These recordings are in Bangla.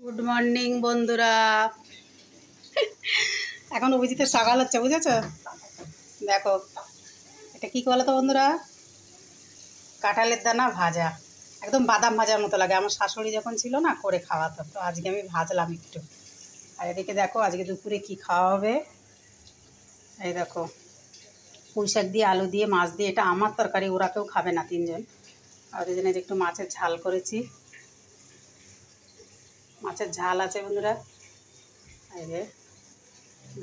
গুড মর্নিং বন্ধুরা। এখন অভিজিতের সকাল হচ্ছে, বুঝেছ? দেখো এটা কি বলো তো বন্ধুরা, কাঁঠালের দানা ভাজা, একদম বাদাম ভাজার মতো লাগে। আমার শাশুড়ি যখন ছিল না করে খাওয়াতো, তো আজকে আমি ভাজলাম একটু। আর এদিকে দেখো আজকে দুপুরে কি খাওয়া হবে। এই দেখো পুঁই শাক দিয়ে, আলু দিয়ে, মাছ দিয়ে, এটা আমার তরকারি, ওরা কেউ খাবে না, তিনজন। আর ওদের জন্য একটু মাছের ঝাল করেছি, মাছের ঝাল আছে বন্ধুরা। এই যে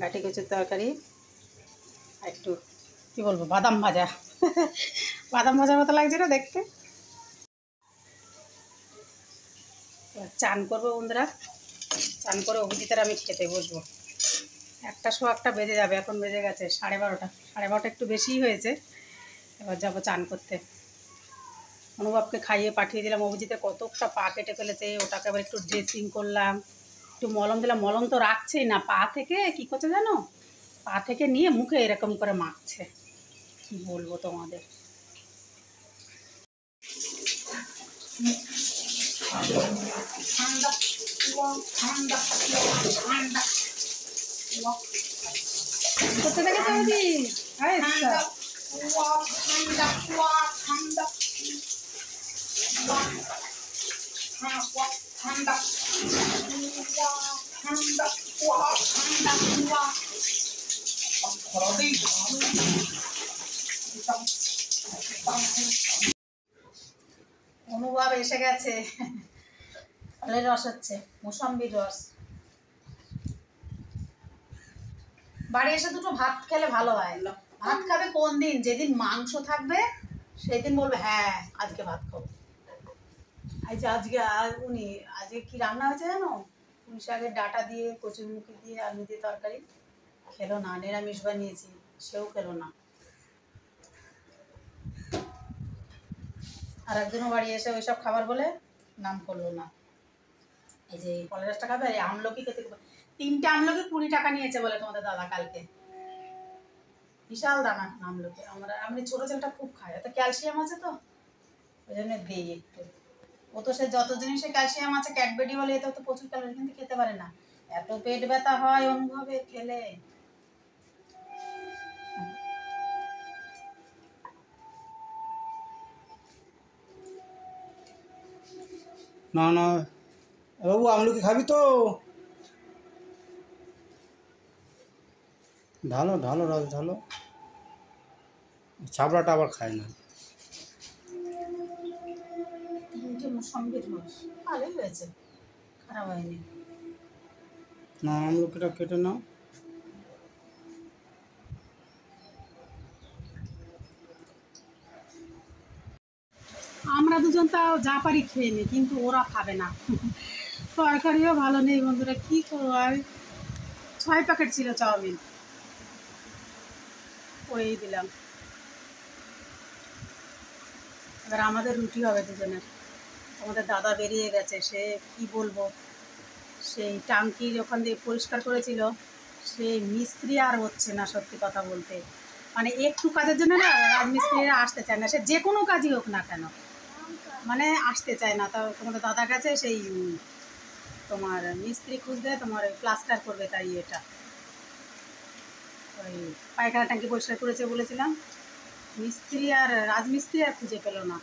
গাটি কচুর তরকারি, আর একটু কী বলবো, বাদাম ভাজা। বাদাম ভাজার মতো লাগছে না দেখতে। চান করবো বন্ধুরা, চান করে অভিজিতের আমি খেতে বসবো। 1টা বেজে যাবে, এখন বেজে গেছে 12:30। 12:30 একটু বেশিই হয়েছে। এবার যাবো চান করতে। অনুভবকে খাইয়ে পাঠিয়ে দিলাম। অভিজিতে কতটা পা কেটে ফেলেছে, ওটাকে আবার একটু ড্রেসিং করলাম, একটু মলম দিলাম। মলম তো রাখছেই না, পা থেকে কী করছে জানো, পা থেকে নিয়ে মুখে এরকম করে মাখছে। কী বলবো তোমাদের। ঠান্ডা ঠান্ডা ঠান্ডা করতে দেখেছো বুঝি? ঠান্ডা ঠান্ডা ঠান্ডা ঠান্ডা অনুভব এসে গেছে, ফলের রস হচ্ছে, মৌসম্বির রস। বাড়ি এসে দুটো ভাত খেলে ভালো হয়। ভাত খাবে কোন দিন? যেদিন মাংস থাকবে সেদিন বলবে হ্যাঁ আজকে ভাত খাবো। এই যে আজকে আজকে কি রান্না হয়েছে জানো? পুঁই শাকের ডাঁটা দিয়ে, কচুরমুখী দিয়ে, আলু দিয়ে তরকারি। খেলো না, নিরামিষ বানিয়েছি, সেও খেলো না। আর একজনও বাড়ি এসে ওইসব খাবার বলে নাম করলো না। এই যে ফলের রসটা খাবে, আর আমলকি খেতে, 3টে আমলকি 20 টাকা নিয়েছে বলে তোমাদের দাদা কালকে। বিশাল দানা আমলকি। আমি ছোটো ছেলেটা খুব খায়, এত ক্যালসিয়াম আছে তো, ওই জন্য দিই একটু। ও তো সে যত জিনিসে ক্যালসিয়াম আছে, ক্যাডবেরি বলে, এতেও তো প্রচুর ক্যালোরি, কিন্তু খেতে পারে না। এত পেট ব্যথা হয় অনুভবে খেলে। না না বাবু, আমলকি খাবি তো? ঢালো ঢালো, রস ঢালো। ছাবড়াটা আবার খায় না। 3টে মৌসম্বির রস, ভালোই হয়েছে, খারাপ হয়নি। না, আমলকিটা কেটে নাও। আমরা দুজন তাও যা পারি খেয়ে নিই, কিন্তু ওরা খাবে না। তরকারিও ভালো নেই বন্ধুরা, কী করবো। আর 6 প্যাকেট ছিল চাউমিন, করেই দিলাম। এবার আমাদের রুটি হবে দুজনের। আমাদের দাদা বেরিয়ে গেছে, সে কি বলবো, সেই টাঙ্কির ওখান দিয়ে পরিষ্কার করেছিল, সেই মিস্ত্রি আর হচ্ছে না, সত্যি কথা বলতে। মানে একটু কাজের জন্য না রাজমিস্ত্রিরা আসতে চায় না, সে যে কোনো কাজই হোক না কেন, মানে আসতে চায় না। তাও তোমাদের দাদার কাছে সেই তোমার মিস্ত্রি খুঁজতে, তোমার ওই প্লাস্টার করবে, তাই এটা ওই পায়খানা ট্যাঙ্কি পরিষ্কার করেছে বলেছিলাম, মিস্ত্রি আর রাজমিস্ত্রি আর খুঁজে পেল না।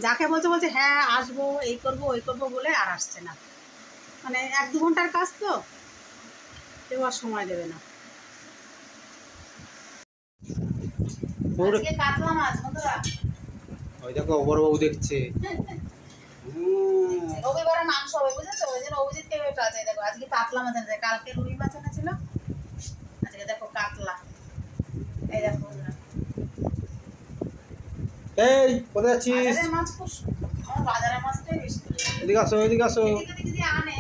যাকে বলছে হ্যাঁ আসবো, এই করবো ওই করবো বলে আর আসছে না। মানে 1-2 ঘন্টার কাজ তো, কেউ আর সময় দেবে না। কাতলা মাছ বন্ধুরা, ওই দেখো বড়বাবু দেখছে। রবিবারে মাংস হবে, বুঝেছো? ওই জন্য অভিজিৎকে আছে। দেখো আজকে কাতলা মাছ আছে, কালকে রুই মাছ এনেছিল, আজকে দেখো কাতলা। এই দেখো এই কোথায় যাচ্ছিস? বাজারের মাছ খুব, আমার বাজারের মাছটাই বেশি। এদিকে আসো, এদিকে আসো। এদিকে যদি আনে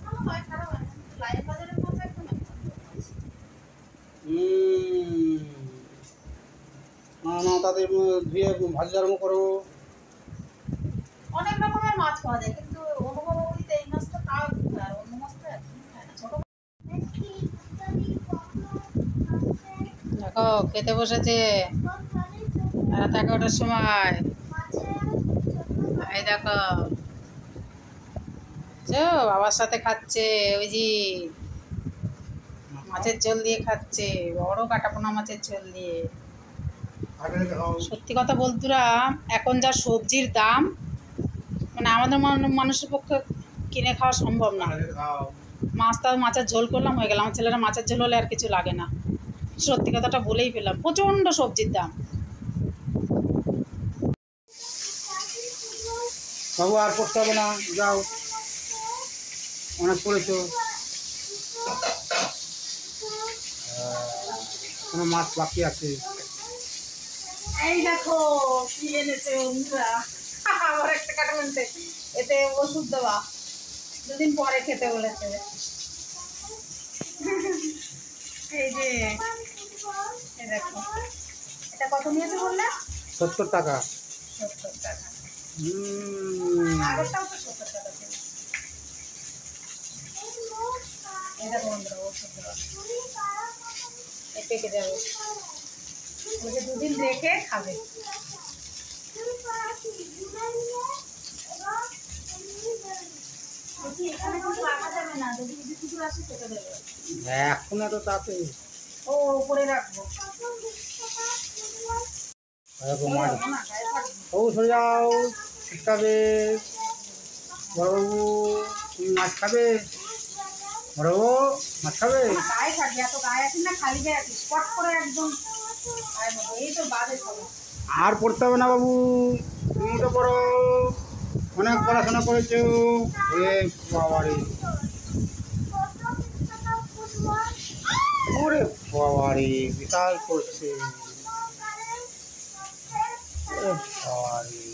ভালো হয়, খারাপ হয় না, কিন্তু লাইভ বাজারের মাছ একদম না না, তাদের ধুয়ে ভাজি আরম্ভ করো। অনেক রকমের মাছ পাওয়া যায়, কিন্তু অনুভব বলতে এই মাছটা তাও আর অন্য মাছটা একদমই খায় না। ছোট দেখো খেতে বসেছে রাত 11টার সময়। এই দেখো বাবার সাথে খাচ্ছে ওই যে মাছের ঝোল দিয়ে খাচ্ছে, বড় কাটাপোনা মাছের ঝোল দিয়ে। সত্যি কথা বলতুরা, এখন যা সবজির দাম, মানে আমাদের মানুষের পক্ষে কিনে খাওয়া সম্ভব না। মাছের ঝোল করলাম, হয়ে গেল। আমার ছেলেরা মাছের ঝোল হলে আর কিছু লাগে না। সত্যি কথাটা বলেই পেলাম, প্রচণ্ড সবজির দাম। বাবু আর করতে হবে না, যাও, অনেক করেছো। কোনো মাছ বাকি আছে? এই দেখো কি এনেছে বন্ধুরা, আবার একটা কাটা আনতে। এতে ওষুধ দেওয়া, 2 দিন পরে খেতে বলেছে। এই যে এই দেখো, এটা কত নিয়েছে বললে? 70 টাকা। 70 টাকা। হুম। আগেরটাও তো 70 টাকা ছিল। এই দেখো বন্ধুরা, ওষুধ দেওয়া, এ পেকে যাবে, ওকে 2 দিন রেখে খাবে। এখানে কিন্তু রাখা যাবে না, যদি কুকুর আসে খেতে দেবে। এখন এত তাতে ও উপরে রাখবো। মাছ। বাবু সরে যাও, খাবে বড়বাবু, তুমি মাছ খাবে? বড়বাবু মাছ খাবে? গায়ে থাকবে, এত গায়ে আছিস না, খালি গায়ে আছিস, স্পট করে একদম এই তো বাজে খাবো। আর পড়তে হবে না বাবু, তুমি তো পড়ো, অনেক পড়াশোনা করেছো। ওরে বাবারে, ওরে বাবারে, বিশাল করছে। ওরে বাবারে।